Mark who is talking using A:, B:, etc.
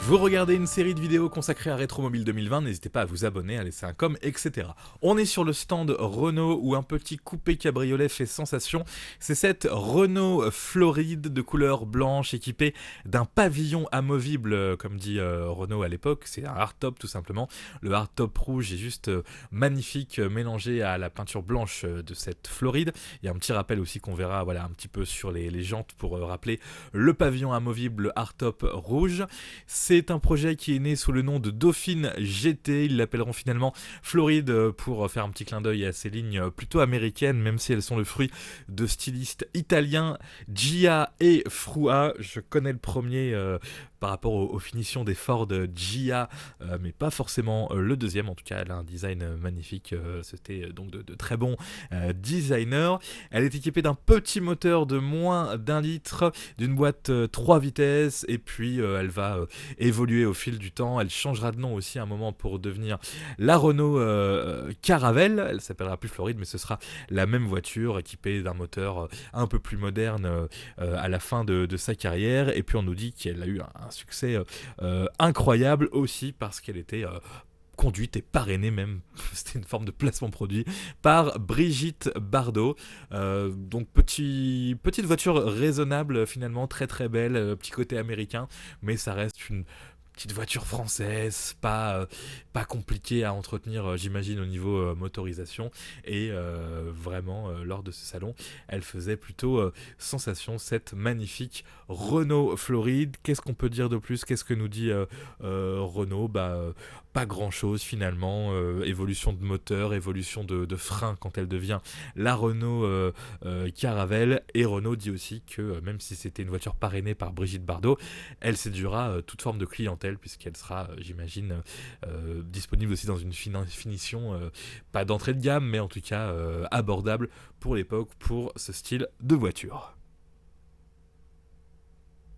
A: Vous regardez une série de vidéos consacrée à Rétromobile 2020, n'hésitez pas à vous abonner, à laisser un com, etc. On est sur le stand Renault où un petit coupé cabriolet fait sensation. C'est cette Renault Floride de couleur blanche équipée d'un pavillon amovible, comme dit Renault à l'époque. C'est un hardtop tout simplement. Le hardtop rouge est juste magnifique, mélangé à la peinture blanche de cette Floride. Il y a un petit rappel aussi qu'on verra voilà, un petit peu sur les jantes pour rappeler le pavillon amovible hardtop rouge. C'est un projet qui est né sous le nom de Dauphine GT, ils l'appelleront finalement Floride pour faire un petit clin d'œil à ces lignes plutôt américaines, même si elles sont le fruit de stylistes italiens, Gia et Frua. Je connais le premier par rapport aux finitions des Ford Gia, mais pas forcément le deuxième. En tout cas, elle a un design magnifique. C'était donc de très bons designers. Elle est équipée d'un petit moteur de moins d'1 litre, d'une boîte 3 vitesses, et puis elle va évoluer au fil du temps. Elle changera de nom aussi à un moment pour devenir la Renault Caravelle. Elle s'appellera plus Floride, mais ce sera la même voiture équipée d'un moteur un peu plus moderne à la fin de sa carrière. Et puis on nous dit qu'elle a eu un succès incroyable aussi parce qu'elle était conduite et parrainée même, c'était une forme de placement produit, par Brigitte Bardot. Donc petite voiture raisonnable finalement, très très belle, petit côté américain, mais ça reste une petite voiture française, pas compliquée à entretenir, j'imagine, au niveau motorisation. Et vraiment, lors de ce salon, elle faisait plutôt sensation, cette magnifique Renault Floride. Qu'est-ce qu'on peut dire de plus? Qu'est-ce que nous dit Renault? Pas grand-chose finalement. Évolution de moteur, évolution de frein quand elle devient la Renault Caravelle. Et Renault dit aussi que même si c'était une voiture parrainée par Brigitte Bardot, elle séduira toute forme de clientèle puisqu'elle sera, j'imagine, disponible aussi dans une finition pas d'entrée de gamme, mais en tout cas abordable pour l'époque, pour ce style de voiture.